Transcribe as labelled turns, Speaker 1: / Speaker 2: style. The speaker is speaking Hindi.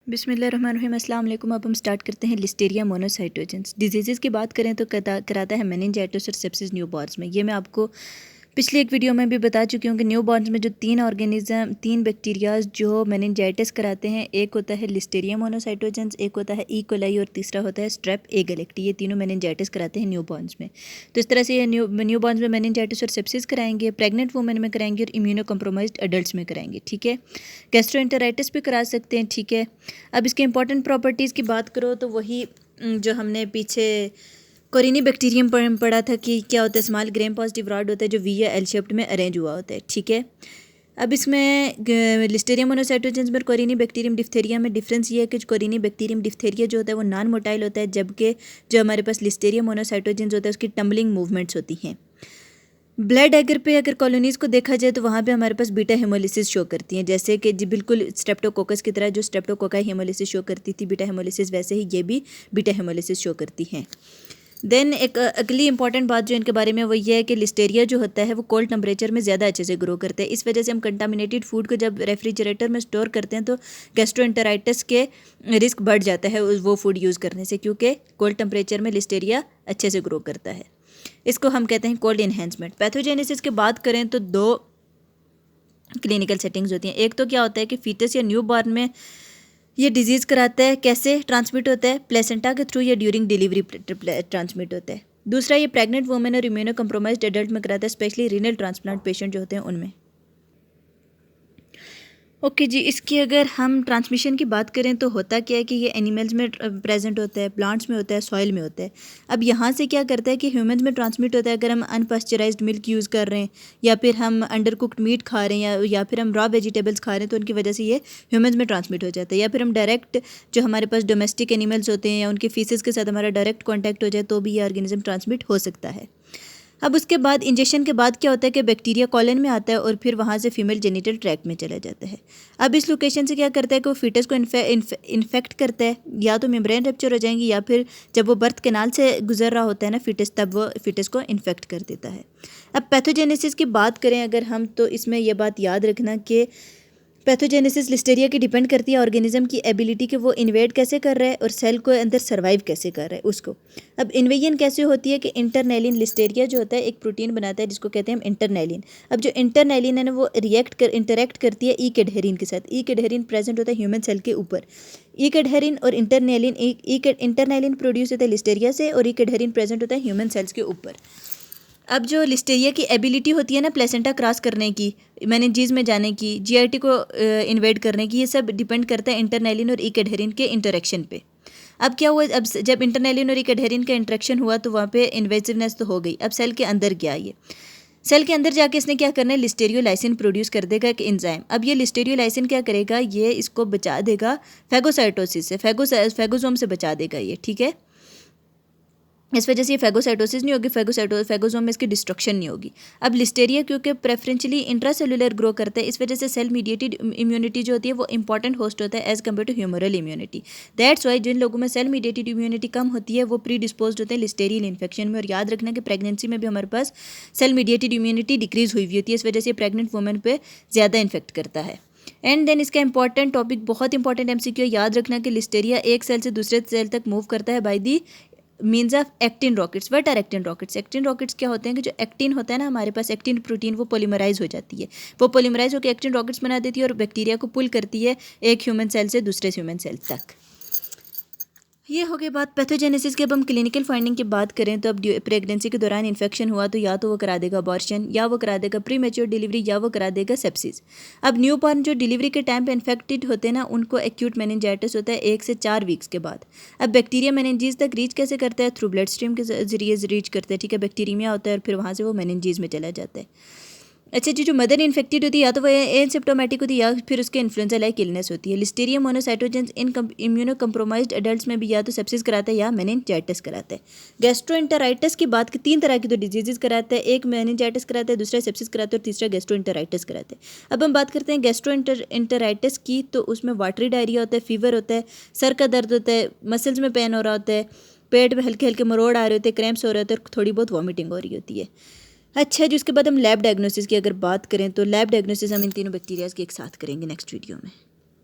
Speaker 1: बिस्मिल्लाहिर्रहमानिर्रहीम। अस्सलाम वालेकुम। अब हम स्टार्ट करते हैं लिस्टेरिया मोनोसाइटोजेंस। डिजीज़ की बात करें तो कराता है मेनिनजाइटिस और सेप्सिस न्यू बॉर्न्स में। ये मैं आपको पिछली एक वीडियो में भी बता चुकी हूँ कि न्यू बॉर्न्स में जो तीन बैक्टीरियाज जो मेनिनजाइटिस कराते हैं, एक होता है लिस्टेरिया मोनोसाइटोजेंस, एक होता है ई कोलाई और तीसरा होता है स्ट्रेप एगेलेक्टी। ये तीनों मेनिनजाइटिस कराते हैं न्यू बॉर्न्स में। तो इस तरह से ये न्यू बॉर्न्स में मेनिनजाइटिस और सेप्सिस कराएंगे, प्रेग्नेंट वुमेन में कराएंगे और इम्यूनो कम्प्रोमाइज्ड एडल्ट्स में कराएंगे। ठीक है, गैस्ट्रोएंटेराइटिस भी करा सकते हैं। ठीक है, अब इसके इंपॉर्टेंट प्रॉपर्टीज़ की बात करो तो वही जो हमने पीछे कोरिनी बैक्टीरियम पढ़ा था कि क्या होता है, स्मॉल ग्रेम पॉजिटिव रॉड होता है जो वी या एल शेप्ड में अरेंज हुआ होता है। ठीक है, अब इसमें लिस्टेरिया मोनोसाइटोजेंस में कोरिनी बैक्टीरियम डिप्थेरिया में डिफरेंस ये है कि कोरिनी बैक्टीरियम डिप्थेरिया जो होता है वो नॉन मोटाइल होता है, जबकि जो हमारे पास लिस्टेरिया मोनोसाइटोजेंस होता है उसकी टम्बलिंग मूवमेंट्स होती हैं। ब्लड एगर पे अगर कॉलोनीज़ को देखा जाए तो वहाँ पे हमारे पास बीटा हेमोलिसिस शो करती हैं, जैसे कि जी बिल्कुल स्ट्रेप्टोकोकस की तरह जो स्ट्रेप्टोकोकाई हेमोलिसिस शो करती थी बीटा हेमोलिसिस, वैसे ही ये भी बीटा हेमोलिसिस शो करती हैं। देन एक अगली इंपॉर्टेंट बात जो इनके बारे में वो ये है कि लिस्टेरिया जो होता है वो कोल्ड टेम्परेचर में ज़्यादा अच्छे से ग्रो करते हैं। इस वजह से हम कंटामिनेटेड फूड को जब रेफ्रिजरेटर में स्टोर करते हैं तो गैस्ट्रोएंटेराइटिस के रिस्क बढ़ जाता है वो फूड यूज़ करने से, क्योंकि कोल्ड टेम्परेचर में लिस्टेरिया अच्छे से ग्रो करता है। इसको हम कहते हैं कोल्ड इन्हेंसमेंट। पैथोजेनेसिस की बात करें तो दो क्लिनिकल सेटिंग्स होती हैं। एक तो क्या होता है कि फीटस या न्यू बॉर्न में ये डिजीज़ कराता है, कैसे ट्रांसमिट होता है, प्लेसेंटा के थ्रू या ड्यूरिंग डिलीवरी ट्रांसमिट होता है। दूसरा ये प्रेग्नेंट वुमेन और इम्यूनो कम्प्रोमाइज्ड एडल्ट में कराता है, स्पेशली रीनल ट्रांसप्लांट पेशेंट जो होते हैं उनमें। ओके जी, इसकी अगर हम ट्रांसमिशन की बात करें तो होता क्या है कि ये एनिमल्स में प्रेजेंट होता है, प्लांट्स में होता है, सॉइल में होता है। अब यहाँ से क्या करता है कि ह्यूमंस में ट्रांसमिट होता है अगर हम अनपास्चराइज्ड मिल्क यूज़ कर रहे हैं या फिर हम अंडर कुक्ड मीट खा रहे हैं या फिर हम रॉ वेजिटेबल्स खा रहे हैं, तो उनकी वजह से ये ह्यूमंस में ट्रांसमिट हो जाता है। या फिर हम डायरेक्ट जो हमारे पास डोमेस्टिक एनिमल्स होते हैं या उनके फीसेस के साथ हमारा डायरेक्ट कॉन्टैक्ट हो जाए तो भी ये ऑर्गेनिज्म ट्रांसमिट हो सकता है। अब उसके बाद इंजेक्शन के बाद क्या होता है कि बैक्टीरिया कॉलन में आता है और फिर वहाँ से फीमेल जेनिटल ट्रैक्ट में चला जाता है। अब इस लोकेशन से क्या करता है कि वो फीटस को इन्फेक्ट करता है, या तो मेम्ब्रेन रप्चर हो जाएंगी या फिर जब वो बर्थ कैनाल से गुजर रहा होता है ना फीटस, तब वो फीटस को इन्फेक्ट कर देता है। अब पैथोजेनेसिस की बात करें अगर हम, तो इसमें यह बात याद रखना कि पैथोजेनेसिस लिस्टेरिया की डिपेंड करती है ऑर्गेनिज्म की एबिलिटी कि वो इन्वेड कैसे कर रहा है और सेल को अंदर सर्वाइव कैसे कर रहा है उसको। अब इन्वेजन कैसे होती है कि इंटरनेलिन, लिस्टेरिया जो होता है एक प्रोटीन बनाता है जिसको कहते हैं हम इंटरनेलिन। अब जो इंटरनेलिन है ना वो इंटरेक्ट करती है ई कैडहेरिन के साथ। ई कैडहेरिन प्रेजेंट होता है ह्यूमन सेल के ऊपर। ई कैडहेरिन और इंटरनेलिन प्रोड्यूस होता है लिस्टेरिया से और ई कैडहेरिन प्रेजेंट होता है ह्यूमन सेल्स के ऊपर। अब जो लिस्टेरिया की एबिलिटी होती है ना प्लेसेंटा क्रॉस करने की, मेनिनजीज में जाने की, जीआईटी को इन्वेड करने की, ये सब डिपेंड करता है इंटरनेलिन और ई कैडहेरिन के इंटरेक्शन पे। अब क्या हुआ, अब जब इंटरनेलिन और ई कैडहेरिन का इंटरेक्शन हुआ तो वहाँ पे इन्वेसिवनेस तो हो गई। अब सेल के अंदर गया, ये सेल के अंदर जाके इसने क्या करना है, लिस्टेरियोलाइसिन प्रोड्यूस कर देगा एक एंजाइम। अब ये लिस्टेरियोलाइसिन क्या करेगा, ये इसको बचा देगा फैगोसाइटोसिस से, फैगोसोम से बचा देगा ये। ठीक है, इस वजह से ये फैगोसाइटोसिस नहीं होगी, फैगोसोम में इसकी डिस्ट्रक्शन नहीं होगी। अब लिस्टेरिया क्योंकि प्रेफरेंशियली इंट्रासेलुलर ग्रो करता है, इस वजह से सेल मीडिएटेड इम्यूनिटी जो होती है वो इंपॉर्टेंट होस्ट होता है as compare to humoral immunity. That's why जिन लोगों में सेल मीडिएटेड इम्यूनिटी कम होती है वो प्री डिस्पोज्ड होते हैं लिस्टेरियल इन्फेक्शन में। और याद रखना कि प्रेगनेंसी में भी हमारे पास सेल मीडिएटेड इम्यूनिटी डिक्रीज हुई होती है, इस वजह से प्रेग्नेंट वुमेन पे ज़्यादा इन्फेक्ट करता है। एंड देन इसका इंपॉर्टेंट टॉपिक, बहुत इंपॉर्टेंट एमसीक्यू, याद रखना कि लिस्टेरिया एक सेल से दूसरे सेल तक मूव करता है by the means of action rockets. What are action rockets? Action rockets क्या होते हैं कि जो एक्टिन होता है ना हमारे पास, एक्टिन प्रोटीन वो पॉलीमराइज हो जाती है, वो पॉलीमराइज होकर एक्टिन रॉकेट्स बना देती है और बैक्टीरिया को पुल करती है एक ह्यूमन सेल से दूसरे ह्यूमन सेल तक। ये हो गई बात पैथोजेनेसिस की। अब हम क्लिनिकल फाइंडिंग की बात करें तो अब प्रेगनेंसी के दौरान इन्फेक्शन हुआ तो या तो वो करा देगा अबॉर्शन, या वो करा देगा प्री मैच्योर डिलीवरी, या वो करा देगा सेप्सिस। अब न्यू बॉर्न जो डिलीवरी के टाइम पे इन्फेक्टेड होते हैं ना उनको एक्यूट मेनिनजाइटिस होता है 1 से 4 वीक्स के बाद। अब बैक्टीरिया मेनिनजीज तक रीच कैसे करता है, थ्रू ब्लड स्ट्रीम के जरिए रीच करता है। ठीक है, बैक्टीरिया होता है और फिर वहाँ से वो मेनिनजीज में चला जाता है। अच्छा जी, जो मदर इन्फेक्टेड होती है या तो वो एसिम्प्टोमेटिक होती है या फिर उसके इन्फ्लुएंजा लाइक इलनेस होती है। लिस्टेरिया मोनोसाइटोजेंस इन इम्यूनो कम्प्रोमाइज्ड एडल्ट्स में भी या तो सेप्सिस कराता है या मेनिनजाइटिस कराता है। गैस्ट्रोएंटेराइटिस की बात की 3 तरह की तो डिजीजेज कराता है, एक मेनिनजाइटिस कराता है, दूसरा सेप्सिस कराता है और तीसरा गैस्ट्रोएंटेराइटिस कराता है। अब हम बात करते हैं गैस्ट्रोएंटेराइटिस की, तो उसमें वाटरी डायरिया होता है, फीवर होता है, सर का दर्द होता है, मसल्स में पेन हो रहा होता है, पेट में हल्के हल्के मरोड़ आ रहे होते हैं, क्रैम्प्स हो रहे होते हैं और थोड़ी बहुत वॉमिटिंग हो रही होती है। अच्छा जी, उसके बाद हम लैब डायग्नोसिस की अगर बात करें तो लैब डायग्नोसिस हम इन तीनों बैक्टीरियाज के एक साथ करेंगे नेक्स्ट वीडियो में।